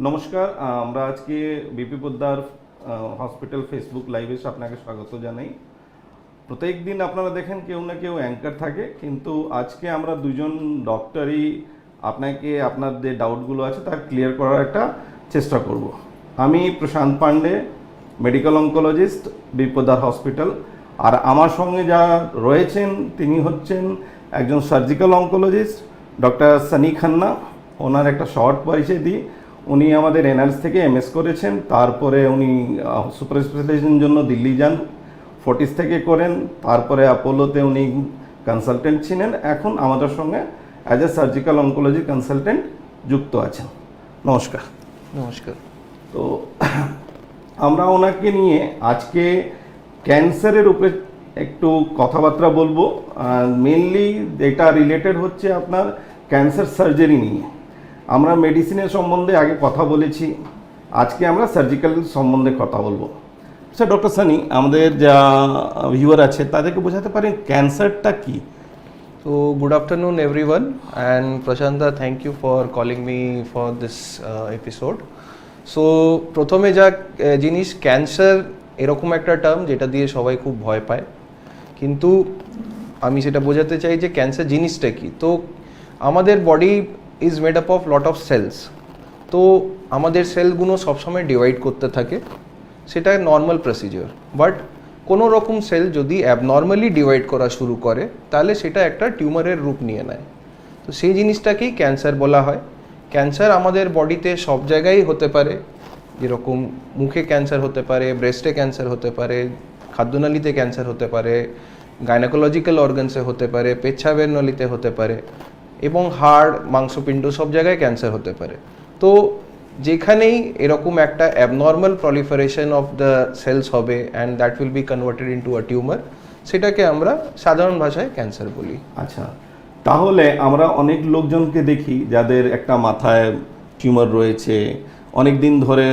নমস্কার, আমরা আজকে বিপি পোদ্দার হসপিটাল ফেসবুক লাইভে আপনাকে স্বাগত জানাই। প্রত্যেক দিন আপনারা দেখেন কেউ না কেউ অ্যাঙ্কার থাকে, কিন্তু আজকে আমরা দুজন ডক্টরই আপনাকে আপনার যে ডাউটগুলো আছে তা ক্লিয়ার করার একটা চেষ্টা করব। আমি Prashant Pandey, medical oncologist, B P Poddar hospital. আর আমার সঙ্গে যা রয়েছেন তিনি হচ্ছেন একজন surgical oncologist doctor Sunny Khanna. ওনার একটা শর্ট পরিচয় দিই। উনি আমাদের এনআরএস থেকে এমএস করেছেন, তারপরে উনি সুপার স্পেশালাইজেশনের জন্য দিল্লি যান, ফোর্টিস থেকে করেন, তারপরে অ্যাপোলোতে উনি কনসালটেন্ট ছিলেন। এখন আমাদের সঙ্গে as a surgical oncology consultant যুক্ত আছেন। নমস্কার। নমস্কার। তো আমরা ওনাকে নিয়ে আজকে ক্যান্সারের উপরে একটু কথাবার্তা বলবো। মেনলি এটা রিলেটেড হচ্ছে আপনার ক্যান্সার সার্জারি নিয়ে। আমরা মেডিসিনের সম্বন্ধে আগে কথা বলেছি, আজকে আমরা সার্জিক্যাল সম্বন্ধে কথা বলবো। স্যার, ডক্টর সানি, আমাদের যা ভিউয়ার আছে তাদেরকে বোঝাতে পারেন ক্যান্সারটা কি? So good afternoon everyone, and Prashanta, thank you for calling me for this episode. So প্রথমে যা জিনিস, ক্যান্সার এরকম একটা টার্ম যেটা দিয়ে সবাই খুব ভয় পায়, কিন্তু আমি সেটা বোঝাতে চাই যে ক্যান্সার জিনিসটা কি। তো আমাদের body is made up of lot of cells. তো আমাদের সেলগুলো সবসময় ডিভাইড করতে থাকে, সেটা নর্মাল প্রসিজার। বাট কোনো রকম সেল যদি অ্যাবনর্মালি ডিভাইড করা শুরু করে তাহলে সেটা একটা টিউমারের রূপ নিয়ে নেয়। তো সেই জিনিসটাকেই ক্যান্সার বলা হয়। ক্যান্সার আমাদের বডিতে সব জায়গায় হতে পারে, যেরকম মুখে ক্যান্সার হতে পারে, ব্রেস্টে ক্যান্সার হতে পারে, খাদ্যনালীতে ক্যান্সার হতে পারে, গাইনোকোলজিক্যাল অর্গানসে হতে পারে, পেচ্ছাবের নলিতে হতে পারে, এবং হাড়, মাংসপিণ্ড সব জায়গায় ক্যান্সার হতে পারে। তো যেখানেই এরকম একটা abnormal proliferation of the cells হবে and that will be converted into a tumour, সেটাকে আমরা সাধারণ ভাষায় ক্যান্সার বলি। আচ্ছা, তাহলে আমরা অনেক লোকজনকে দেখি যাদের একটা মাথায় টিউমার রয়েছে, অনেক দিন ধরে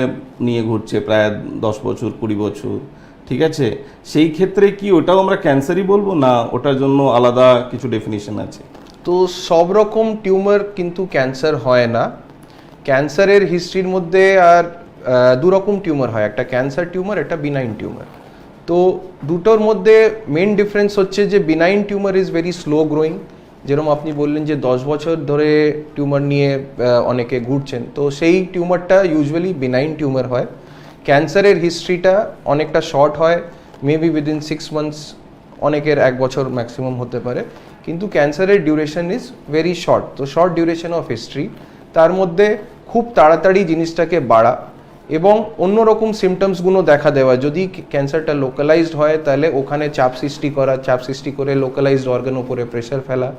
নিয়ে ঘুরছে, প্রায় 10 বছর 20 বছর, ঠিক আছে? সেই ক্ষেত্রে কি ওটাও আমরা ক্যান্সারই বলবো, না ওটার জন্য আলাদা কিছু ডেফিনিশন আছে? তো সব রকম টিউমার কিন্তু ক্যান্সার হয় না। ক্যান্সারের হিস্ট্রির মধ্যে আর দু রকম টিউমার হয়, একটা ক্যান্সার টিউমার, একটা বিনাইন টিউমার। তো দুটোর মধ্যে মেন ডিফারেন্স হচ্ছে যে benign tumour is very slow growing. যেরকম আপনি বললেন যে 10 বছর ধরে টিউমার নিয়ে অনেকে ঘুরছেন, তো সেই টিউমারটা ইউজুয়ালি বিনাইন টিউমার হয়। ক্যান্সারের হিস্ট্রিটা অনেকটা শর্ট হয়, মেবি উইদিন 6 মান্থস, অনেকের 1 বছর ম্যাক্সিমাম হতে পারে, কিন্তু ক্যান্সারের ডিউরেশন ইজ ভেরি শর্ট। তো শর্ট ডিউরেশন অফ হিস্ট্রি, তার মধ্যে খুব তাড়াতাড়ি জিনিসটাকে বাড়া এবং অন্যরকম সিমটমসগুলো দেখা দেওয়া। যদি ক্যান্সারটা লোকালাইজড হয় তাহলে ওখানে চাপ সৃষ্টি করা, চাপ সৃষ্টি করে লোকালাইজড অর্গান উপরে প্রেশার ফেলা।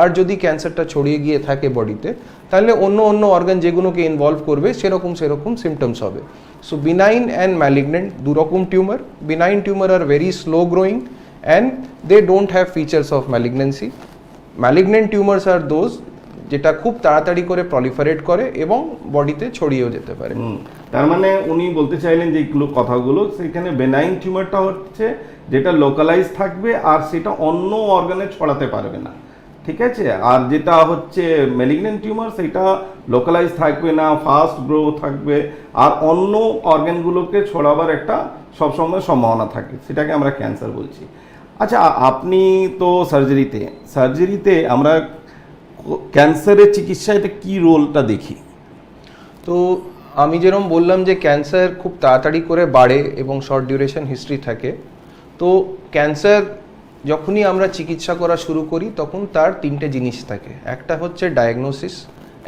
আর যদি ক্যান্সারটা ছড়িয়ে গিয়ে থাকে বডিতে, তাহলে অন্য অন্য অর্গান যেগুলোকে ইনভলভ করবে সেরকম সিমটমস হবে। সো বিনাইন অ্যান্ড ম্যালিগনেন্ট দু রকম tumour. Benign tumour are very slow growing and they don't have features of malignancy. Malignant tumours are those যেটা খুব তাড়াতাড়ি করে প্রলিফারেট করে এবং বডিতে ছড়িয়েও যেতে পারে। তার মানে উনি বলতে চাইলেন যে কথাগুলো, সেখানে বেনাইন টিউমারটা হচ্ছে যেটা লোকালাইজ থাকবে আর সেটা অন্য অর্গানে ছড়াতে পারবে না, ঠিক আছে? আর যেটা হচ্ছে ম্যালিগনেন্ট টিউমার, সেটা লোকালাইজ থাকবে না, ফাস্ট গ্রো থাকবে আর অন্য অর্গানগুলোকে ছড়াবার একটা সবসময় সম্ভাবনা থাকে, সেটাকে আমরা ক্যান্সার বলছি। আচ্ছা, আপনি তো সার্জারিতে আমরা ক্যান্সারের চিকিৎসায় এটা কী রোলটা দেখি? তো আমি যেরকম বললাম যে ক্যান্সার খুব তাড়াতাড়ি করে বাড়ে এবং শর্ট ডিউরেশন হিস্ট্রি থাকে। তো ক্যান্সার যখনই আমরা চিকিৎসা করা শুরু করি তখন তার 3টে জিনিস থাকে। একটা হচ্ছে ডায়াগনোসিস,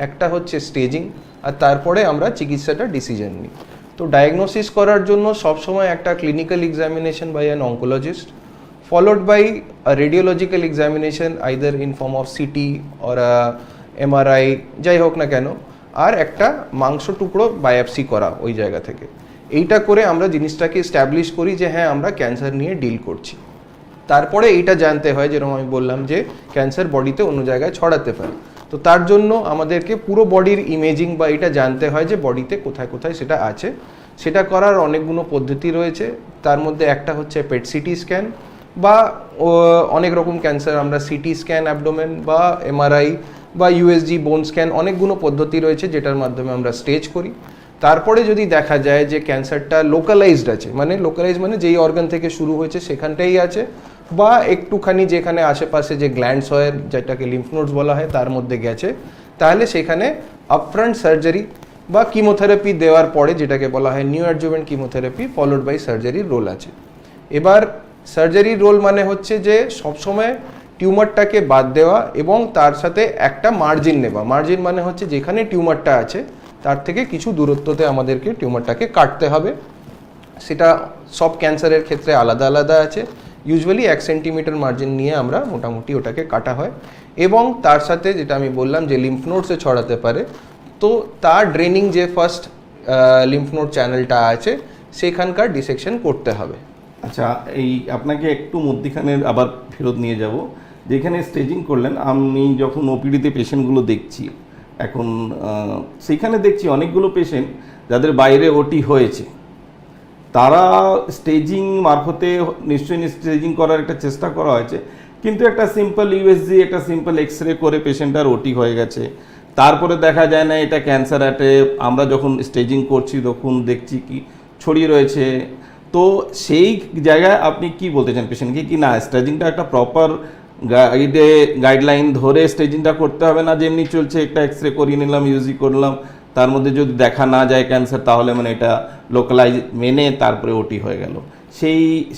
একটা হচ্ছে স্টেজিং, আর তারপরে আমরা চিকিৎসাটা ডিসিশন নিই। তো ডায়াগনোসিস করার জন্য সবসময় একটা clinical examination by an oncologist, followed by a radiological examination either in form of CT or a MRI, যাই হোক না কেন, আর একটা মাংস টুকরো বায়োপসি করা ওই জায়গা থেকে। এইটা করে আমরা জিনিসটাকে এস্টাবলিশ করি যে হ্যাঁ, আমরা ক্যান্সার নিয়ে ডিল করছি। তারপরে এইটা জানতে হয়, যেরকম আমি বললাম যে ক্যান্সার বডিতে অন্য জায়গায় ছড়াতে পারে। তো তার জন্য আমাদেরকে পুরো বডির ইমেজিং বা এটা জানতে হয় যে বডিতে কোথায় কোথায় সেটা আছে। সেটা করার অনেকগুলো পদ্ধতি রয়েছে। তার মধ্যে একটা হচ্ছে পেট সিটি স্ক্যান, বা অনেক রকম ক্যান্সার আমরা সিটি স্ক্যান অ্যাবডোমেন বা এমআরআই বা ইউএসজি বোন স্ক্যান, অনেকগুলো পদ্ধতি রয়েছে যেটার মাধ্যমে আমরা স্টেজ করি। তারপরে যদি দেখা যায় যে ক্যান্সারটা লোকালাইজড আছে, মানে লোকালাইজ মানে যেই অর্গান থেকে শুরু হয়েছে সেখানটাই আছে, বা একটুখানি যেখানে আশেপাশে যে গ্ল্যান্ডস হয় যেটাকে লিম্ফ নোডস বলা হয় তার মধ্যে গেছে, তাহলে সেখানে আপফ্রন্ট সার্জারি বা কিমোথেরাপি দেওয়ার পরে, যেটাকে বলা হয় neo adjuvant chemotherapy followed by সার্জারির রোল আছে। এবার সার্জারির রোল মানে হচ্ছে যে সবসময় টিউমারটাকে বাদ দেওয়া এবং তার সাথে একটা মার্জিন নেওয়া। মার্জিন মানে হচ্ছে যেখানে টিউমারটা আছে তার থেকে কিছু দূরত্বতে আমাদেরকে টিউমারটাকে কাটতে হবে। সেটা সব ক্যান্সারের ক্ষেত্রে আলাদা আলাদা আছে। ইউজুয়ালি 1 সেন্টিমিটার মার্জিন নিয়ে আমরা মোটামুটি ওটাকে কাটা হয়, এবং তার সাথে যেটা আমি বললাম যে লিম্ফ নোডসে ছড়াতে পারে, তো তার ড্রেনিং যে ফার্স্ট লিম্ফ নোড চ্যানেলটা আছে সেখানকার ডিসেকশন করতে হবে। আচ্ছা, এই আপনাকে একটু মধ্যিখানে আবার ফেরত নিয়ে যাব। যেখানে স্টেজিং করলেন, আমি যখন ওপিডিতে পেশেন্টগুলো দেখছি এখন, সেখানে দেখছি অনেকগুলো পেশেন্ট যাদের বাইরে ওটি হয়েছে, তারা স্টেজিং মারফতে নিশ্চয়ই স্টেজিং করার একটা চেষ্টা করা হয়েছে, কিন্তু একটা সিম্পল ইউএসজি, একটা সিম্পল এক্স রে করে পেশেন্টটার ওটি হয়ে গেছে। তারপরে দেখা যায় না এটা ক্যান্সার আটে, আমরা যখন স্টেজিং করছি তখন দেখছি কি ছড়িয়ে রয়েছে। তো সেই জায়গায় আপনি কি বলতে চান পেশেন্টকে, কি না স্টেজিংটা একটা প্রপার গাইডলাইন ধরে স্টেজিংটা করতে হবে না, যেমনি চলছে একটা এক্স রে করিয়ে নিলাম, ইউজি করলাম, তার মধ্যে যদি দেখা না যায় ক্যান্সার, তাহলে মানে এটা লোকালাইজ মেনে তারপরে ওটি হয়ে গেল,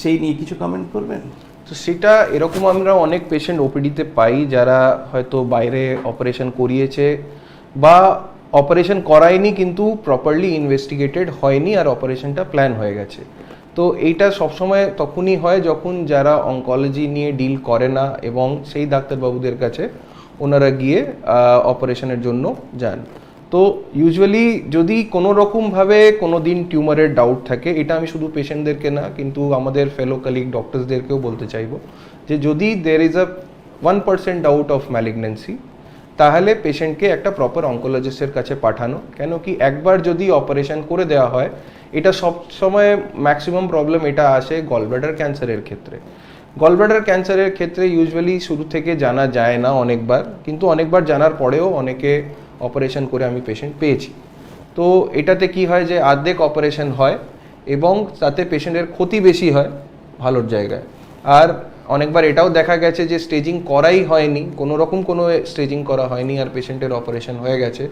সেই নিয়ে কিছু কমেন্ট করবেন? তো সেটা এরকম আমরা অনেক পেশেন্ট ওপিডিতে পাই যারা হয়তো বাইরে অপারেশন করিয়েছে বা অপারেশন করায়নি কিন্তু প্রপারলি ইনভেস্টিগেটেড হয়নি আর অপারেশনটা প্ল্যান হয়ে গেছে। তো এইটা সবসময় তখনই হয় যখন যারা অঙ্কোলজি নিয়ে ডিল করে না এবং সেই ডাক্তারবাবুদের কাছে ওনারা গিয়ে অপারেশনের জন্য যান। তো ইউজুয়ালি যদি কোনো রকমভাবে কোনো দিন টিউমারের ডাউট থাকে, এটা আমি শুধু পেশেন্টদেরকে না কিন্তু আমাদের ফেলো কলিগ ডক্টরসদেরকেও বলতে চাইবো যে যদি দের is a 1% doubt of malignancy, তাহলে পেশেন্টকে একটা প্রপার অঙ্কোলজিস্টের কাছে পাঠানো। কেন কি একবার যদি অপারেশন করে দেওয়া হয়, এটা সব সময় ম্যাক্সিমাম প্রবলেম এটা আসে গলব্লাডার ক্যান্সারের ক্ষেত্রে। গলব্লাডার ক্যান্সারের ক্ষেত্রে ইউজুয়ালি শুরু থেকে জানা যায় না অনেকবার, কিন্তু অনেকবার জানার পরেও অনেকে অপারেশন করে আমি পেশেন্ট পেয়েছি। তো এটাতে কি হয় যে অর্ধেক অপারেশন হয় এবং তাতে পেশেন্টের ক্ষতি বেশি হয় ভালোর জায়গায়। আর অনেকবার এটাও দেখা গেছে যে স্টেজিং করাই হয়নি, কোনো রকম কোনো স্টেজিং করা হয়নি আর পেশেন্টের অপারেশন হয়ে গেছে।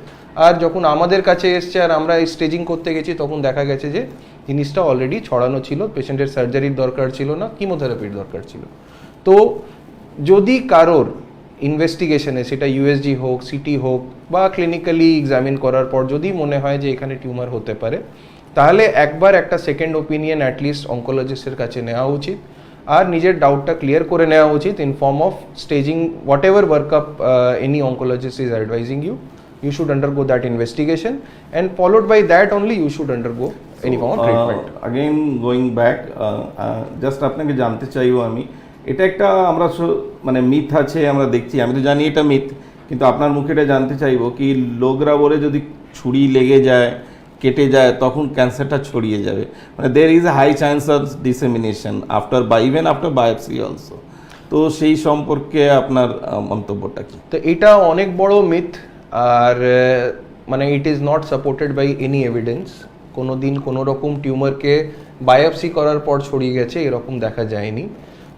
আর যখন আমাদের কাছে এসছে আর আমরা এই স্টেজিং করতে গেছি তখন দেখা গেছে যে জিনিসটা অলরেডি ছড়ানো ছিল, পেশেন্টের সার্জারির দরকার ছিল না, কিমোথেরাপির দরকার ছিল। তো যদি কারোর ইনভেস্টিগেশনে সেটা ইউএসজি হোক, সিটি হোক বা ক্লিনিক্যালি এক্সামিন করার পর যদি মনে হয় যে এখানে টিউমার হতে পারে, তাহলে একবার একটা সেকেন্ড ওপিনিয়ন অ্যাটলিস্ট অঙ্কোলজিস্টের কাছে নেওয়া উচিত আর নিজের ডাউটটা ক্লিয়ার করে নেওয়া উচিত in form of staging whatever workup any oncologist is advising you. You should undergo that investigation and followed by that only you should undergo any form of treatment. Again going back, just আপনাকে জানতে চাইবো আমি, এটা একটা আমরা মানে myth আছে আমরা দেখছি, আমি তো জানি এটা মিথ, কিন্তু আপনার মুখে এটা জানতে চাইবো কি লোগরা বলে যদি ছুরি লেগে যায়, কেটে যায়, তখন ক্যান্সারটা ছড়িয়ে যাবে, মানে there is a high chance of dissemination after even after biopsy also. তো সেই সম্পর্কে আপনার মন্তব্যটা কি? তো এটা অনেক বড় মিথ আর মানে it is not supported by any evidence. কোনো দিন কোনো রকম টিউমারকে বায়োপসি করার পর ছড়িয়ে গেছে এরকম দেখা যায়নি।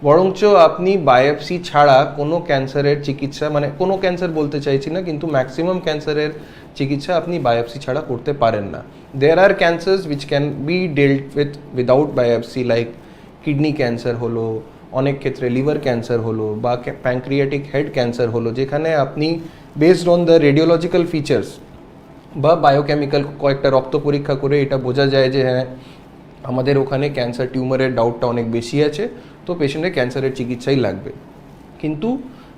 বরঞ্চ আপনি বায়োপসি ছাড়া কোনো ক্যান্সারের চিকিৎসা, মানে কোনো ক্যান্সার বলতে চাইছি না কিন্তু ম্যাক্সিমাম ক্যান্সারের চিকিৎসা আপনি বায়োপসি ছাড়া করতে পারেন না। There are cancers which can be dealt without biopsy, like kidney cancer হলো, অনেক ক্ষেত্রে লিভার ক্যান্সার হলো বা প্যানক্রিয়াটিক হেড ক্যান্সার হলো, যেখানে আপনি based on the radiological features বা বায়োকেমিক্যাল কয়েকটা রক্ত পরীক্ষা করে এটা বোঝা যায় যে হ্যাঁ আমাদের ওখানে ক্যান্সার টিউমারের ডাউটটা অনেক বেশি আছে, তো পেশেন্টের ক্যান্সারের চিকিৎসাই লাগবে। কিন্তু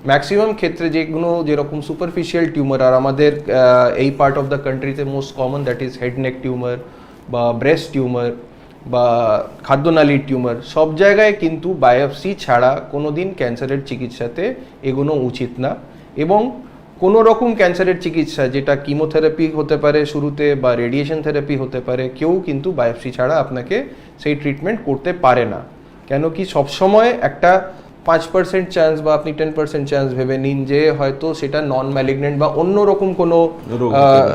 ম্যাক্সিমাম ক্ষেত্রে যেগুলো যেরকম সুপারফিশিয়াল টিউমার, আর আমাদের এই পার্ট অফ দ্য কান্ট্রিতে most common that is head neck tumour বা ব্রেস্ট টিউমার বা খাদ্যনালীর টিউমার, সব জায়গায় কিন্তু বায়োপসি ছাড়া কোনো দিন ক্যান্সারের চিকিৎসাতে এগোনো উচিত না। এবং কোনো রকম ক্যান্সারের চিকিৎসা, যেটা কিমোথেরাপি হতে পারে শুরুতে বা রেডিয়েশন থেরাপি হতে পারে, কেউ কিন্তু বায়োপসি ছাড়া আপনাকে সেই ট্রিটমেন্ট করতে পারে না। কেন কি সবসময় একটা 5% চান্স বা আপনি 10% চান্স ভেবে নিন যে হয়তো সেটা নন ম্যালিগনেন্ট বা অন্য রকম কোনো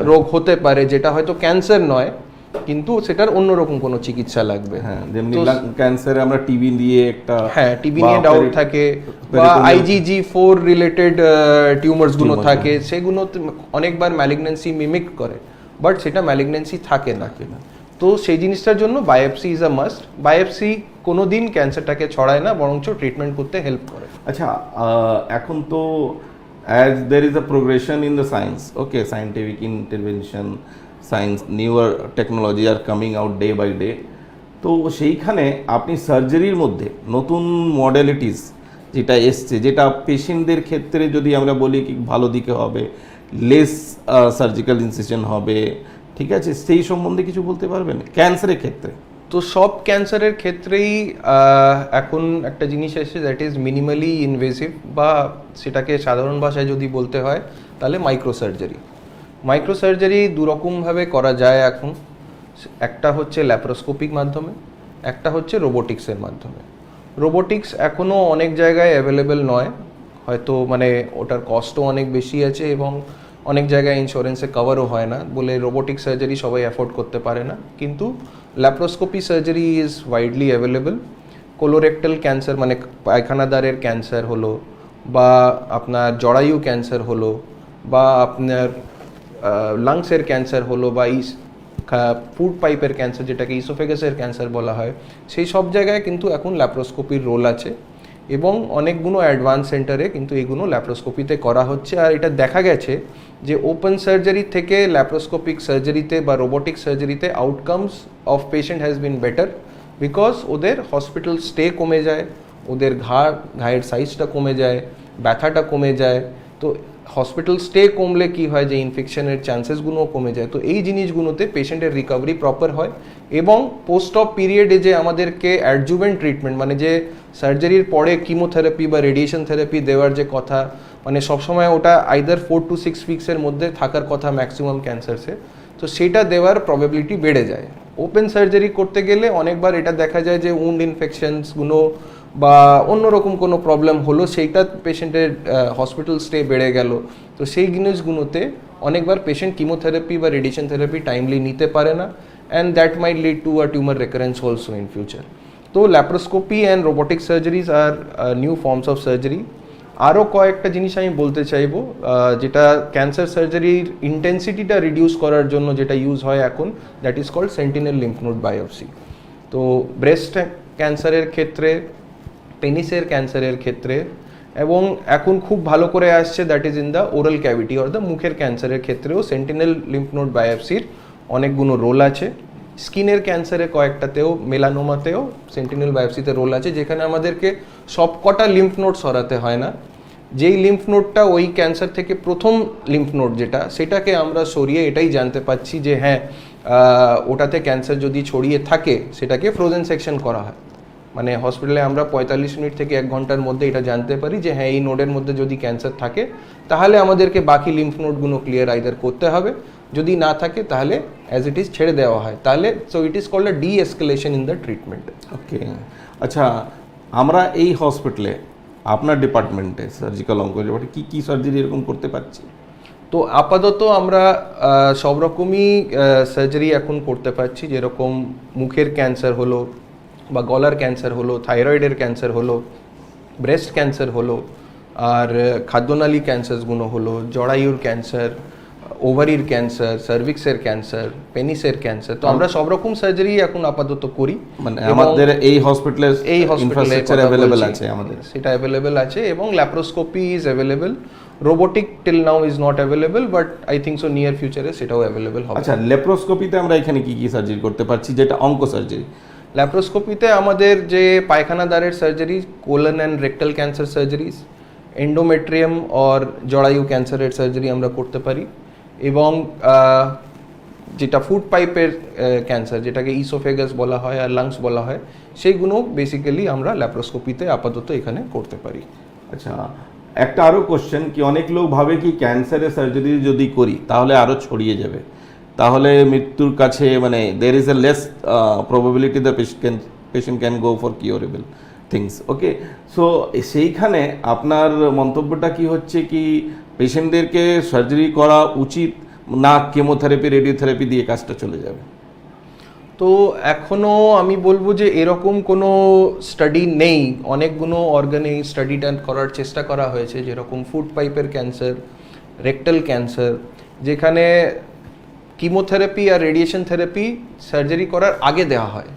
রোগ হতে পারে যেটা হয়তো ক্যান্সার নয়, কিন্তু সেটার অন্যরকম কোনো চিকিৎসা লাগবে। হ্যাঁ, যেমনি তো ক্যান্সারে আমরা টিবি দিয়ে একটা, হ্যাঁ টিবি বা নিয়ে ডাউট থাকে, বা peritoneal- IgG4 রিলেটেড টিউমার্স গুলো Tumors, থাকে, সেগুলো অনেকবার ম্যালিগন্যান্সি মিমিক করে, বাট সেটা ম্যালিগন্যান্সি থাকে না। তো সেই জিনিসটার জন্য biopsy is a must. Biopsy কোনোদিন ক্যান্সারটাকে ছড়ায় না, বরঞ্চ ট্রিটমেন্ট করতে হেল্প করে। আচ্ছা, এখন তো as there is a progression in the science, okay, scientific intervention, science, newer technology are coming out day by day, তো সেইখানে আপনি সার্জারির মধ্যে নতুন মডেলিটিস যেটা এসছে, যেটা পেশেন্টদের ক্ষেত্রে যদি আমরা বলি কি ভালো দিকে হবে, লেস সার্জিক্যাল ইনসিশন হবে, ঠিক আছে, সেই সম্বন্ধে কিছু বলতে পারবেন ক্যান্সারের ক্ষেত্রে? তো সব ক্যান্সারের ক্ষেত্রেই এখন একটা জিনিস এসেছে, দ্যাট ইজ মিনিমালি ইনভেসিভ, বা সেটাকে সাধারণ ভাষায় যদি বলতে হয় তাহলে মাইক্রোসার্জারি। মাইক্রোসার্জারি দুরকমভাবে করা যায় এখন। একটা হচ্ছে ল্যাপ্রোস্কোপিক মাধ্যমে, একটা হচ্ছে রোবোটিক্সের মাধ্যমে। রোবোটিক্স এখনও অনেক জায়গায় অ্যাভেলেবেল নয়, হয়তো মানে ওটার কস্টও অনেক বেশি আছে, এবং অনেক জায়গায় ইন্স্যুরেন্সে কভারও হয় না বলে রোবোটিক সার্জারি সবাই অ্যাফোর্ড করতে পারে না। কিন্তু laparoscopy surgery is widely available. Colorectal cancer মানে পায়খানাদ্বারের ক্যান্সার হলো, বা আপনার জরায়ু ক্যান্সার হলো, বা আপনার লাংসের ক্যান্সার হলো, বা ফুড পাইপের ক্যান্সার যেটাকে ইসোফেগাসের ক্যান্সার বলা হয়, সেই সব জায়গায় কিন্তু এখন ল্যাপ্রোস্কোপির রোল আছে, এবং অনেকগুলো অ্যাডভান্স সেন্টারে কিন্তু এগুলো ল্যাপ্রোস্কোপিতে করা হচ্ছে। আর এটা দেখা গেছে যে ওপেন সার্জারি থেকে ল্যাপ্রোস্কোপিক সার্জারিতে বা রোবোটিক সার্জারিতে outcomes of patient has been better, because ওদের হসপিটাল স্টে কমে যায়, ওদের ঘায়ের সাইজটা কমে যায়, ব্যথাটা কমে যায়। তো হসপিটাল স্টে কমলে কি হয়, যে ইনফেকশনের চান্সেসগুলোও কমে যায়। তো এই জিনিসগুলোতে পেশেন্টের রিকভারি প্রপার হয়, এবং পোস্ট অপ পিরিয়ডে যে আমাদেরকে অ্যাডজুভেন্ট ট্রিটমেন্ট মানে যে সার্জারির পরে কিমোথেরাপি বা রেডিয়েশন থেরাপি দেওয়ার যে কথা, মানে সবসময় ওটা আইদার 4 to 6 উইক্সের মধ্যে থাকার কথা ম্যাক্সিমাম ক্যান্সারসে, তো সেটা দেওয়ার প্রবাবিলিটি বেড়ে যায়। ওপেন সার্জারি করতে গেলে অনেকবার এটা দেখা যায় যে উন্ড ইনফেকশনসগুলো বা অন্যরকম কোনো প্রবলেম হলো, সেইটা পেশেন্টের হসপিটাল স্টে বেড়ে গেল। তো সেই জিনিসগুলোতে অনেকবার পেশেন্ট কিমোথেরাপি বা রেডিয়েশন থেরাপি টাইমলি নিতে পারে না, and that might lead to a tumour recurrence also in future. তো laparoscopy and robotic surgeries are new forms of surgery. আরও কয়েকটা জিনিস আমি বলতে চাইবো, যেটা ক্যান্সার সার্জারির ইন্টেন্সিটিটা রিডিউস করার জন্য যেটা ইউজ হয় এখন, that is called sentinel lymph node biopsy. তো ব্রেস্ট ক্যান্সারের ক্ষেত্রে, পেনিসের ক্যান্সারের ক্ষেত্রে, এবং এখন খুব ভালো করে আসছে that is in the oral cavity or the মুখের ক্যান্সারের ক্ষেত্রেও সেন্টিনেল লিম্ফ নোড বায়োপসির অনেকগুলো রোল আছে। স্কিনের ক্যান্সারে কয়েকটাতেও, মেলানোমাতেও সেন্টিনেল বায়োপসিতে রোল আছে, যেখানে আমাদেরকে সবকটা লিম্ফ নোড সরাতে হয় না। যেই লিম্ফ নোডটা ওই ক্যান্সার থেকে প্রথম লিম্ফ নোড যেটা, সেটাকে আমরা সরিয়ে এটাই জানতে পাচ্ছি যে হ্যাঁ ওটাতে ক্যান্সার যদি ছড়িয়ে থাকে সেটাকে ফ্রোজেন সেকশন করা হয়। মানে হসপিটালে আমরা 45 মিনিট থেকে 1 ঘন্টার মধ্যে এটা জানতে পারি যে হ্যাঁ এই নোডের মধ্যে যদি ক্যান্সার থাকে তাহলে আমাদেরকে বাকি লিম্ফ নোডগুলো ক্লিয়ার আইদার করতে হবে, যদি না থাকে তাহলে অ্যাজ ইট ইজ ছেড়ে দেওয়া হয়। তাহলে so it is called a de escalation in the treatment. Okay, আচ্ছা, আমরা এই হসপিটালে আপনার ডিপার্টমেন্টে সার্জিক্যাল অঙ্কোলজি কি কি সার্জারি এরকম করতে পারছি? তো আপাতত আমরা সব রকমই সার্জারি এখন করতে পারছি, যেরকম মুখের ক্যান্সার হলো, বা গলার ক্যান্সার হলো, থাইরয়েডের ক্যান্সার হলো, ব্রেস্ট ক্যান্সার হলো, আর খাদ্যনালী ক্যান্সারসগুলো হলো, জরায়ুর ক্যান্সার, ওভারির ক্যান্সার, সার্ভিক্সের ক্যান্সার, পেনিসের ক্যান্সার। তো আমরা সব রকম সার্জারি এখন আপাতত করি। মানে আমাদের এই হসপিটালে ইনফ্রাস্ট্রাকচার অ্যাভেলেবল আছে, আমাদের সেটা অ্যাভেলেবল আছে, এবং laparoscopy is available. Robotic till now is not available, but I think so near ফিউচারে সেটাও অ্যাভেলেবল হবে। আচ্ছা, ল্যাপ্রোস্কোপিতে আমরা এখানে কি কি সার্জারি করতে পারছি, যেটা অঙ্ক সার্জারি? ল্যাপ্রোস্কোপিতে আমাদের যে পায়খানাদ্বারের surgery, colon and rectal cancer surgeries, endometrium or জরায়ু ক্যান্সারের সার্জারি আমরা করতে পারি, এবং যেটা ফুড পাইপের ক্যান্সার যেটাকে ইসোফেগাস বলা হয় আর লাংস বলা হয়, সেইগুলো বেসিক্যালি আমরা ল্যাপ্রোস্কোপিতে আপাতত এখানে করতে পারি। আচ্ছা, একটা আরও কোশ্চেন, কি অনেক লোক ভাবে কি ক্যান্সারের সার্জারি যদি করি তাহলে আরও ছড়িয়ে যাবে, তাহলে মৃত্যুর কাছে মানে there is a less probability the patient can go for curable things. Okay, so সেইখানে আপনার মন্তব্যটা কি হচ্ছে, কি পেশেন্টদেরকে সার্জারি করা উচিত না কেমোথেরাপি রেডিওথেরাপি দিয়ে কাজটা চলে যাবে? তো এখনো আমি বলবো যে এরকম কোনো স্টাডি নেই। অনেকগুলো অর্গানে এই স্টাডিটা করার চেষ্টা করা হয়েছে, যেরকম ফুড পাইপের ক্যান্সার, রেকটাল ক্যান্সার, যেখানে কিমোথেরাপি আর রেডিয়েশন থেরাপি সার্জারি করার আগে দেওয়া হয়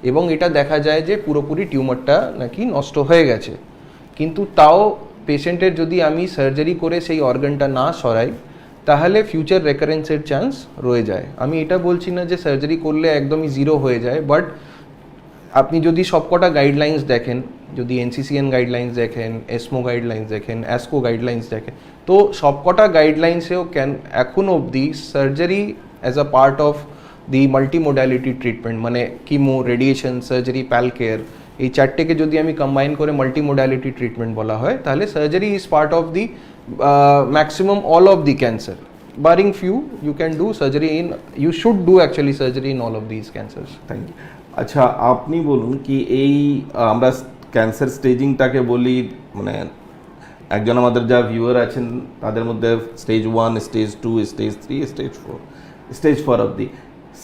এবং এটা দেখা যায় যে পুরোপুরি টিউমারটা নাকি নষ্ট হয়ে গেছে। কিন্তু তাও পেশেন্টের যদি আমি সার্জারি করে সেই অর্গানটা না সরাই তাহলে ফিউচার রেকারেন্সের চান্স রয়ে যায়। আমি এটা বলছি না যে সার্জারি করলে একদমই জিরো হয়ে যায়, বাট আপনি যদি সবকটা গাইডলাইন্স দেখেন, যদি এনসিসিএন গাইডলাইন্স দেখেন, এসমো গাইডলাইন্স দেখেন, অ্যাসকো গাইডলাইন্স দেখেন, তো সবকটা গাইডলাইন্সেও এখনও অবধি surgery as a part of the multimodality treatment, মানে chemo, radiation, surgery, pal care, এই চারটেকে যদি আমি কম্বাইন করে মাল্টিমোডালিটি ট্রিটমেন্ট বলা হয়, তাহলে surgery is part of the maximum all of the cancer. Barring few, you can do surgery in, you should do actually surgery in all of this cancers. Thank you. আচ্ছা, আপনি বলুন কি এই আমরা ক্যান্সার স্টেজিংটাকে বলি, মানে একজন আমাদের যা ভিউয়ার আছেন তাদের মধ্যে স্টেজ 1, স্টেজ 2, স্টেজ 3, স্টেজ 4 অবধি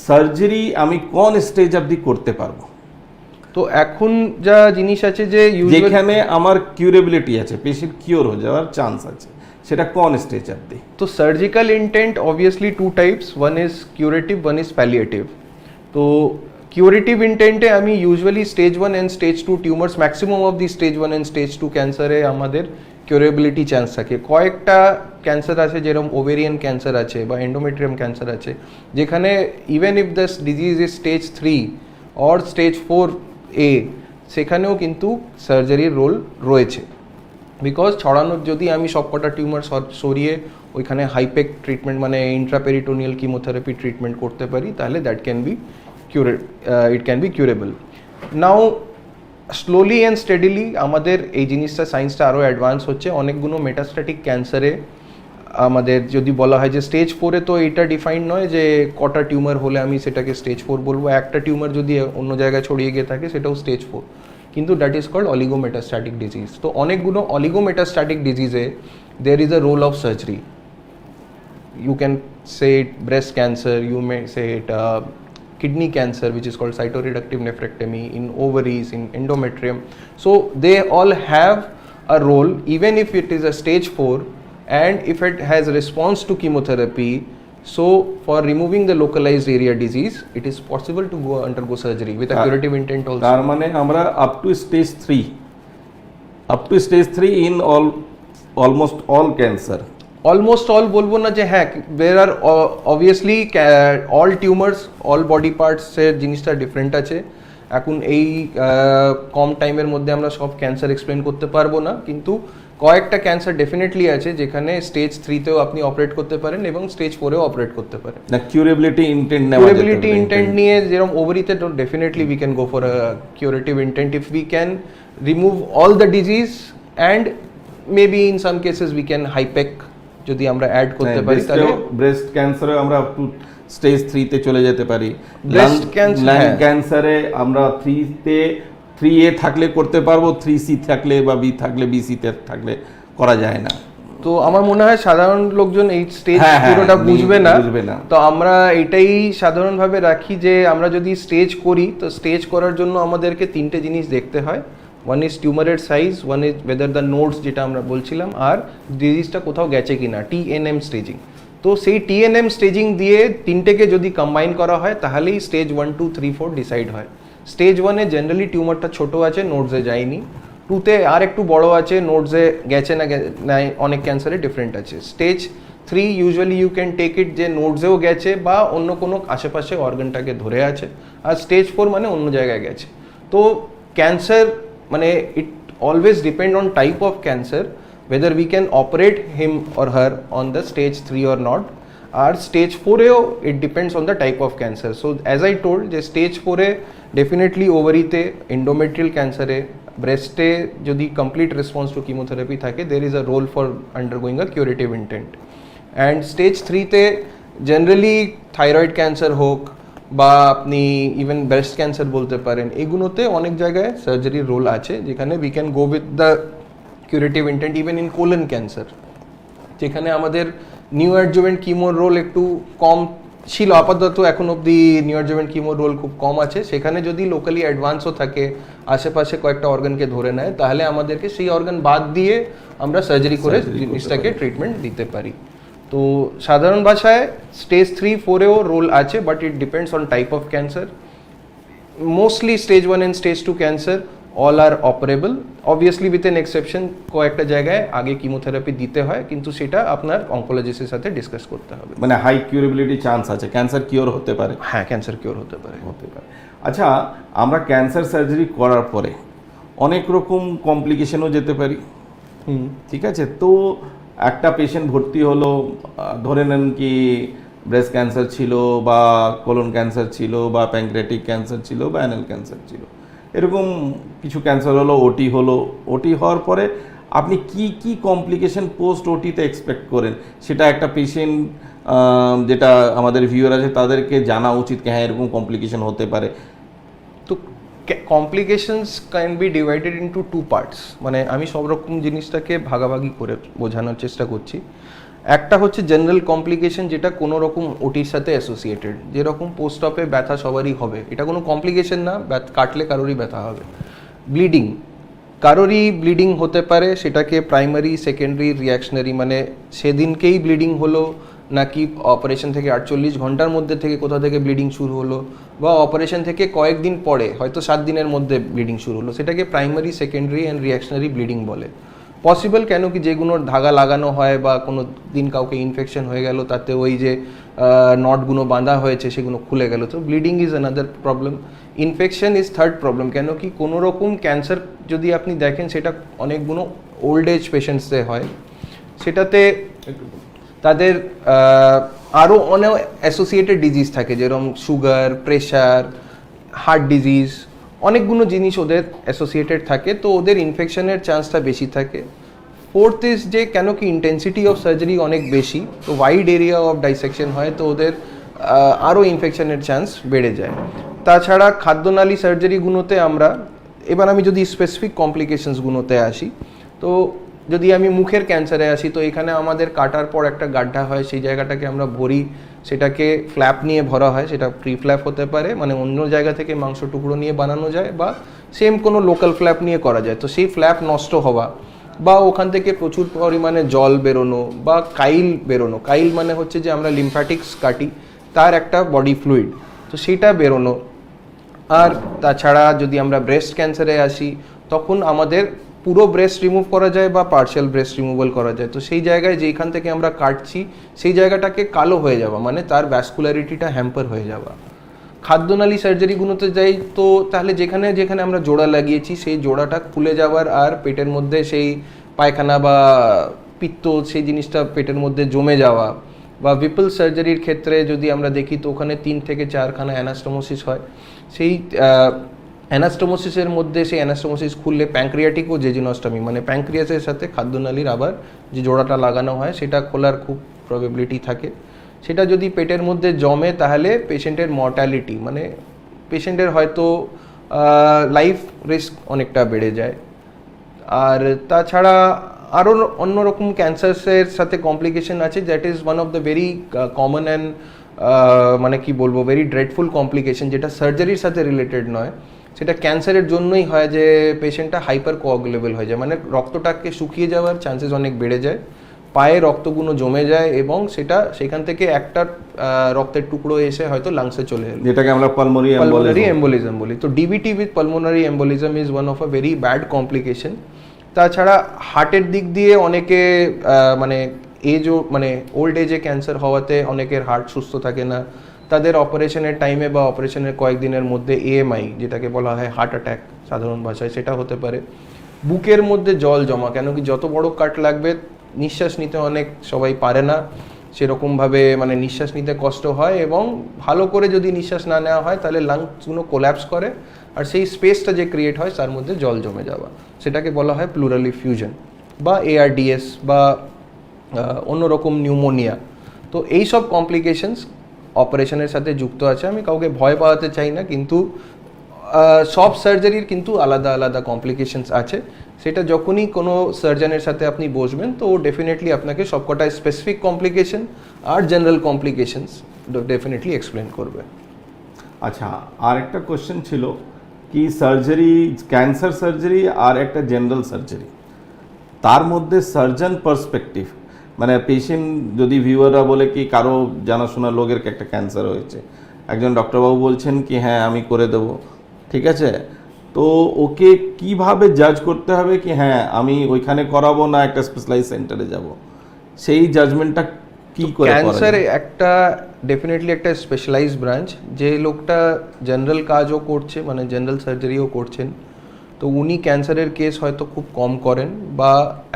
সার্জারি আমি কোন স্টেজ অবধি করতে পারবো? তো এখন যা জিনিস আছে যে যেখানে আমার কিউরেবিলিটি আছে, পেশেন্ট কিওর হয়ে যাওয়ার চান্স আছে, সেটা কোন স্টেজ অবধি? তো surgical intent obviously two types, one is curative, one is palliative. তো কিউরেটিভ ইন্টেন্টে আমি usually stage 1 and stage 2 tumours, maximum of the stage 1 and stage 2 ক্যান্সারে আমাদের কিউরেবিলিটি চান্স থাকে। কয়েকটা ক্যান্সার আছে, যেরকম ওভেরিয়ান ক্যান্সার আছে বা এন্ডোমেট্রিয়াম ক্যান্সার আছে, যেখানে even if the disease is stage 3 or stage 4A, সেখানেও কিন্তু সার্জারির রোল রয়েছে। বিকজ ছড়ানোর যদি আমি সবকটা টিউমার সরিয়ে ওইখানে হাইপেক ট্রিটমেন্ট, মানে ইন্ট্রাপেরিটোনিয়াল কিমোথেরাপি ট্রিটমেন্ট করতে পারি, তাহলে that can be it can be curable. Now slowly and steadily আমাদের এই জিনিসটা, সায়েন্সটা আরও অ্যাডভান্স হচ্ছে। অনেকগুলো মেটাস্ট্যাটিক ক্যান্সারে আমাদের যদি বলা হয় যে স্টেজ 4-এ, তো এটা ডিফাইন্ড নয় যে কটা টিউমার হলে আমি সেটাকে স্টেজ 4 বলবো। একটা টিউমার যদি অন্য জায়গায় ছড়িয়ে গিয়ে থাকে সেটাও স্টেজ 4, কিন্তু that is called oligometastatic disease. তো অনেকগুলো অলিগোমেটাস্ট্যাটিক ডিজিজে there is a role of surgery. You can say it breast cancer, you may say it kidney cancer, which is called cytoreductive nephrectomy, in ovaries, in endometrium. So they all have a role, even if it is a stage 4 and if it has response to chemotherapy. So for removing the localized area disease, it is possible to undergo surgery with a curative intent also. তার মানে আমরা up to stage 3 in almost all cancer. Almost all বলবো না যে হ্যাঁ, there are obviously all tumours, all body পার্টসের জিনিসটা different আছে। এখন এই কম টাইমের মধ্যে আমরা সব ক্যান্সার এক্সপ্লেন করতে পারবো না, কিন্তু কয়েকটা ক্যান্সার ডেফিনেটলি আছে যেখানে স্টেজ 3-তেও আপনি অপারেট করতে পারেন এবং স্টেজ 4-এও অপারেট করতে পারেন। না, কিউরেবিলিটি ইন্টেন্ট নিয়ে যেরকম ওভারিতে definitely we can go for a curative intent if we can remove all the disease, and maybe in some cases we can হাইপেক যদি আমরা অ্যাড করতে পারি, তাহলে ব্রেস্ট ক্যান্সারে আমরা আপ টু স্টেজ 3-তে চলে যেতে পারি। ব্রেস্ট লাং ক্যান্সারে আমরা 3A থাকলে করতে পারবো, 3C থাকলে বা B থাকলে, BC-তে থাকলে করা যায় না। তো আমার মনে হয় সাধারণ লোকজন এই স্টেজ পুরোটা বুঝবে না। তো আমরা এটাই সাধারণভাবে রাখি যে আমরা যদি স্টেজ করি, তো স্টেজ করার জন্য আমাদেরকে 3টে জিনিস দেখতে হয়। ওয়ান ইজ টিউমারের size, one is whether the nodes যেটা আমরা বলছিলাম, আর ডিজিজটা কোথাও গেছে কিনা, TNM স্টেজিং। তো সেই TNM স্টেজিং দিয়ে 3টেকে যদি কম্বাইন করা হয় তাহলেই স্টেজ 1, 2, 3, 4 ডিসাইড হয়। স্টেজ 1-এ জেনারেলি টিউমারটা ছোট আছে, নোডসে যায়নি। 2-তে আর একটু বড় আছে, নোডসে গেছে না, অনেক ক্যান্সারে ডিফারেন্ট আছে। Stage 3 usually you can take it যে নোডসেও গেছে বা অন্য কোনো আশেপাশে অর্গানটাকে ধরে আছে, আর স্টেজ 4 মানে অন্য জায়গায় গেছে। তো ক্যান্সার মানে it always depend on type of cancer whether we can operate him or her on the stage 3 or not. Or stage 4-এও it depends on the type of cancer. So as I told, যে stage 4-এ definitely ওভারিতে, endometrial ক্যান্সারে, ব্রেস্টে যদি complete response to chemotherapy থাকে, there is a role for undergoing a curative intent. And stage 3-তে generally thyroid cancer হোক বা আপনি even breast cancer বলতে পারেন, এগুলোতে অনেক জায়গায় সার্জারির রোল আছে, যেখানে we can go with the curative intent. Even in colon cancer, যেখানে আমাদের নিউ অ্যাডজুভেন্ট কিমোর রোল একটু কম ছিল আপাতত এখন অবধি নিউরোজেভেন্ট কিমোর রোল খুব কম আছে, সেখানে যদি লোকালি অ্যাডভান্সও থাকে, আশেপাশে কয়েকটা অর্গানকে ধরে নেয়, তাহলে আমাদেরকে সেই অর্গান বাদ দিয়ে আমরা সার্জারি করে জিনিসটাকে ট্রিটমেন্ট দিতে পারি। তো সাধারণ ভাষায় স্টেজ 3-4-এও রোল আছে, but it depends on type of cancer. Mostly stage 1 and stage 2 cancer all are operable, obviously with an exception কয়েকটা জায়গায় আগে কিমোথেরাপি দিতে হয়, কিন্তু সেটা আপনার অনকোলজিস্টের সাথে ডিসকাস করতে হবে। মানে হাই কিউরেবিলিটি চান্স আছে, ক্যান্সার কিওর হতে পারে? হ্যাঁ, ক্যান্সার কিওর হতে পারে। আচ্ছা, আমরা ক্যান্সার সার্জারি করার পরে অনেক রকম কমপ্লিকেশনও যেতে পারি, ঠিক আছে? তো একটা পেশেন্ট ভর্তি হলো, ধরে নেন কি ব্রেস্ট ক্যান্সার ছিল বা কোলন ক্যান্সার ছিল বা প্যাঙ্ক্রিয়াটিক ক্যান্সার ছিল বা অ্যানাল ক্যান্সার ছিল, এরকম কিছু ক্যান্সার হলো, ওটি হওয়ার পরে আপনি কি কি কমপ্লিকেশন পোস্ট ওটিতে এক্সপেক্ট করেন, সেটা একটা পেশেন্ট যেটা আমাদের ভিউয়ার আছে তাদেরকে জানা উচিত কি হ্যাঁ এরকম কমপ্লিকেশন হতে পারে। তো complications can be divided into 2 parts, মানে আমি সব রকম জিনিসটাকে ভাগাভাগি করে বোঝানোর চেষ্টা করছি। একটা হচ্ছে জেনারেল কমপ্লিকেশন, যেটা কোনো রকম ওটির সাথে অ্যাসোসিয়েটেড, যেরকম পোস্ট অপে ব্যথা সবারই হবে, এটা কোনো কমপ্লিকেশন না, কাটলে কারোরই ব্যথা হবে। ব্লিডিং, কারোরই ব্লিডিং হতে পারে, সেটাকে প্রাইমারি, সেকেন্ডারি, রিয়াকশনারি, মানে সেদিনকেই ব্লিডিং হলো নাকি অপারেশন থেকে 48 ঘন্টার মধ্যে থেকে কোথা থেকে ব্লিডিং শুরু হলো, বা অপারেশন থেকে কয়েকদিন পরে হয়তো 7 দিনের মধ্যে ব্লিডিং শুরু হলো, সেটাকে primary, secondary and reactionary bleeding বলে। পসিবল কেন কি যেগুলোর ধাগা লাগানো হয় বা কোনো দিন কাউকে ইনফেকশন হয়ে গেল, তাতে ওই যে নটগুলো বাঁধা হয়েছে সেগুলো খুলে গেল, তো bleeding is another problem. Infection is third problem, কেন কি কোনো রকম ক্যান্সার যদি আপনি দেখেন সেটা অনেকগুলো ওল্ড এজ পেশেন্টসে হয়, সেটাতে তাদের আরও অনেক অ্যাসোসিয়েটেড ডিজিজ থাকে, যেরকম সুগার, প্রেশার, হার্ট ডিজিজ, অনেকগুলো জিনিস ওদের অ্যাসোসিয়েটেড থাকে, তো ওদের ইনফেকশনের চান্সটা বেশি থাকে। ফোর্থ ইজ যে কেন কি ইন্টেন্সিটি অফ সার্জারি অনেক বেশি, তো ওয়াইড এরিয়া অফ ডাইসেকশন হয়, তো ওদের আরও ইনফেকশনের চান্স বেড়ে যায়। তাছাড়া খাদ্যনালী সার্জারিগুলোতে আমরা, এবার আমি যদি স্পেসিফিক কমপ্লিকেশনসগুলোতে আসি, তো যদি আমি মুখের ক্যান্সারে আসি, তো এখানে আমাদের কাটার পর একটা গাড্ডা হয়, সেই জায়গাটাকে আমরা ভরি, সেটাকে ফ্ল্যাপ নিয়ে ভরা হয়, সেটা প্রি ফ্ল্যাপ হতে পারে, মানে অন্য জায়গা থেকে মাংস টুকরো নিয়ে বানানো যায়, বা সেম কোনো লোকাল ফ্ল্যাপ নিয়ে করা যায়। তো সেই ফ্ল্যাপ নষ্ট হওয়া বা ওখান থেকে প্রচুর পরিমাণে জল বেরোনো বা কাইল বেরোনো, কাইল মানে হচ্ছে যে আমরা লিম্ফ্যাটিক্স কাটি, তার একটা বডি ফ্লুইড, তো সেইটা বেরোনো। আর তাছাড়া যদি আমরা ব্রেস্ট ক্যান্সারে আসি, তখন আমাদের পুরো ব্রেস্ট রিমুভ করা যায় বা পার্শিয়াল ব্রেস্ট রিমুভাল করা যায়, তো সেই জায়গায় যেখান থেকে আমরা কাটছি সেই জায়গাটাকে কালো হয়ে যাওয়া, মানে তার ভ্যাসকুলারিটিটা হ্যাম্পার হয়ে যাওয়া। খাদ্যনালী সার্জারিগুলোতে যাই, তো তাহলে যেখানে যেখানে আমরা জোড়া লাগিয়েছি সেই জোড়াটা খুলে যাওয়ার, আর পেটের মধ্যে সেই পায়খানা বা পিত্ত সেই জিনিসটা পেটের মধ্যে জমে যাওয়া, বা ভিপল সার্জারির ক্ষেত্রে যদি আমরা দেখি, তো ওখানে 3 থেকে 4খানা অ্যানাস্টোমোসিস হয়, সেই অ্যানাস্টোমোসিসের মধ্যে সেই অ্যানাস্টোমোসিস খুললে প্যাঙ্ক্রিয়াটিক ও জেজুনোস্টমি, মানে প্যাঙ্ক্রিয়াসের সাথে খাদ্যনালীর আবার যে জোড়াটা লাগানো হয় সেটা খোলার খুব প্রবাবিলিটি থাকে। সেটা যদি পেটের মধ্যে জমে তাহলে পেশেন্টের মর্টালিটি, মানে পেশেন্টের হয়তো লাইফ রিস্ক অনেকটা বেড়ে যায়। আর তাছাড়া আরও অন্যরকম ক্যান্সার্সের সাথে কমপ্লিকেশন আছে, that is one of the very common and মানে কি বলবো ভেরি ড্রেডফুল কমপ্লিকেশন, যেটা সার্জারির সাথে রিলেটেড নয়, সেটা ক্যান্সারের জন্যই হয়, যে পেশেন্টটা হাইপার কোয়াগুলেবল হয়ে যায়, মানে রক্তটাকে শুকিয়ে যাওয়ার চান্সেস অনেক বেড়ে যায়, পায়ে রক্তগুলো জমে যায় এবং সেটা সেখান থেকে একটা রক্তের টুকরো এসে হয়তো লাংসে চলে এলো, যেটাকে আমরা পালমোনারি এম্বোলিজম বলি। তো DBT with pulmonary embolism is one of a very bad complication. তাছাড়া হার্টের দিক দিয়ে অনেকে মানে মানে ওল্ড এজে ক্যান্সার হওয়াতে অনেকের হার্ট সুস্থ থাকে না, তাদের অপারেশনের টাইমে বা অপারেশনের কয়েকদিনের মধ্যে এএমআই, যেটাকে বলা হয় হার্ট অ্যাটাক সাধারণ ভাষায়, সেটা হতে পারে। বুকের মধ্যে জল জমা, কেন কি যত বড় কাট লাগবে নিঃশ্বাস নিতে অনেক সবাই পারে না, সেরকমভাবে মানে নিঃশ্বাস নিতে কষ্ট হয়, এবং ভালো করে যদি নিঃশ্বাস না নেওয়া হয় তাহলে লাংসগুলো কোল্যাপস করে, আর সেই স্পেসটা যে ক্রিয়েট হয় তার মধ্যে জল জমে যাওয়া, সেটাকে বলা হয় প্লুরাল এফিউশন বা এআরডিএস বা অন্যরকম নিউমোনিয়া। তো এই সব কমপ্লিকেশনস অপারেশনের সাথে যুক্ত আছে। আমি কাউকে ভয় পাওয়াতে চাই না, কিন্তু সব সার্জারির কিন্তু আলাদা আলাদা কমপ্লিকেশনস আছে। সেটা যখনই কোনো সার্জনের সাথে আপনি বসবেন, তো ও ডেফিনেটলি আপনাকে সবকটা স্পেসিফিক কমপ্লিকেশন আর জেনারেল কমপ্লিকেশনস ডেফিনেটলি এক্সপ্লেন করবে। আচ্ছা, আর একটা কোশ্চেন ছিল কি সার্জারি, ক্যান্সার সার্জারি আর একটা জেনারেল সার্জারি, তার মধ্যে সার্জন পার্সপেক্টিভ, মানে পেশেন্ট যদি ভিউয়াররা বলে কি কারো জানাশোনা লোকের একটা ক্যান্সার হয়েছে, একজন ডক্টরবাবু বলছেন কি হ্যাঁ আমি করে দেব, ঠিক আছে, তো ওকে কিভাবে জাজ করতে হবে কি হ্যাঁ আমি ওইখানে করাবো না একটা স্পেশালাইজ সেন্টারে যাব, সেই জাজমেন্টটা কি করে করা ক্যান্সার যায়? একটা ডেফিনেটলি একটা স্পেশালাইজ ব্রাঞ্চ, যে লোকটা জেনারেল কাজও করছে মানে জেনারেল সার্জারিও করছেন, তো উনি ক্যান্সারের কেস হয়তো খুব কম করেন, বা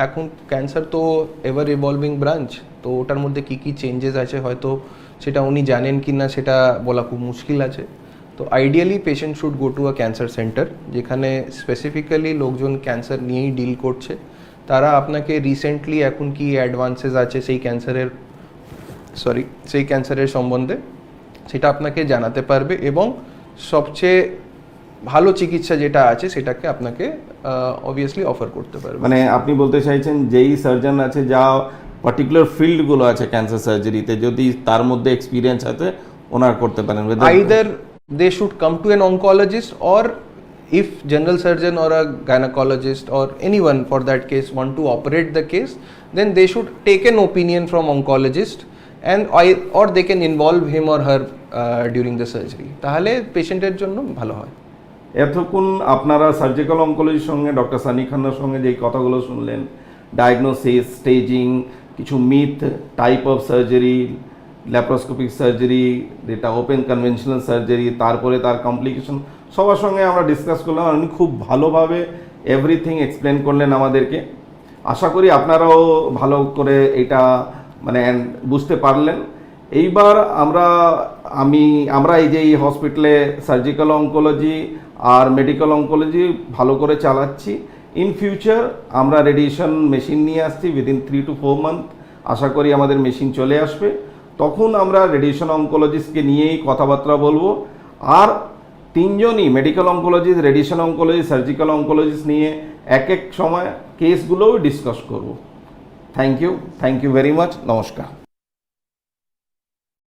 এখন ক্যান্সার তো এভার ইভলভিং ব্রাঞ্চ, তো ওটার মধ্যে কী কী চেঞ্জেস আছে হয়তো সেটা উনি জানেন কি না সেটা বলা খুব মুশকিল আছে। তো ideally patient should go to a cancer centre, যেখানে স্পেসিফিক্যালি লোকজন ক্যান্সার নিয়েই ডিল করছে, তারা আপনাকে রিসেন্টলি এখন কি অ্যাডভান্সেস আছে সেই ক্যান্সারের সম্বন্ধে সেটা আপনাকে জানাতে পারবে, এবং সবচেয়ে ভালো চিকিৎসা যেটা আছে সেটাকে আপনাকে অবভিয়াসলি অফার করতে পারবে। মানে আপনি বলতে চাইছেন যেই সার্জন আছে যা পার্টিকুলার ফিল্ডগুলো আছে ক্যান্সার সার্জারিতে, যদি তার মধ্যে এক্সপিরিয়েন্স আছে ওনার করতে পারেন। Either they should come to an oncologist, or if general surgeon or a gynecologist or anyone for that case want to operate the case, then they should take an opinion from oncologist, and or they can involve him or her during the surgery, তাহলে পেশেন্টের জন্য ভালো হয়। এতক্ষণ আপনারা surgical অঙ্কোলজির সঙ্গে doctor Sunny খান্নার সঙ্গে যেই কথাগুলো শুনলেন, ডায়াগনোসিস, স্টেজিং, কিছু myth, type of surgery, laparoscopic surgery, যেটা ওপেন কনভেনশনাল সার্জারি, তারপরে তার কমপ্লিকেশন, সবার সঙ্গে আমরা ডিসকাস করলাম। উনি খুব ভালোভাবে এভরিথিং এক্সপ্লেন করলেন আমাদেরকে। আশা করি আপনারাও ভালো করে এটা মানে বুঝতে পারলেন। এইবার আমরা এই যে এই হসপিটালে সার্জিক্যাল অঙ্কোলজি আর মেডিকেল অঙ্কোলজি ভালো করে চালাচ্ছি। ইন ফিউচার আমরা রেডিয়েশন মেশিন নিয়ে আসছি, উইদিন 3 to 4 মান্থ আশা করি আমাদের মেশিন চলে আসবে। তখন আমরা রেডিয়েশন অঙ্কোলজিস্টকে নিয়েই কথাবার্তা বলবো, আর তিনজনই medical oncologist, radiation oncologist, surgical oncologist নিয়ে এক সময় কেসগুলোও ডিসকাস করব। থ্যাংক ইউ ভেরি মাচ, নমস্কার।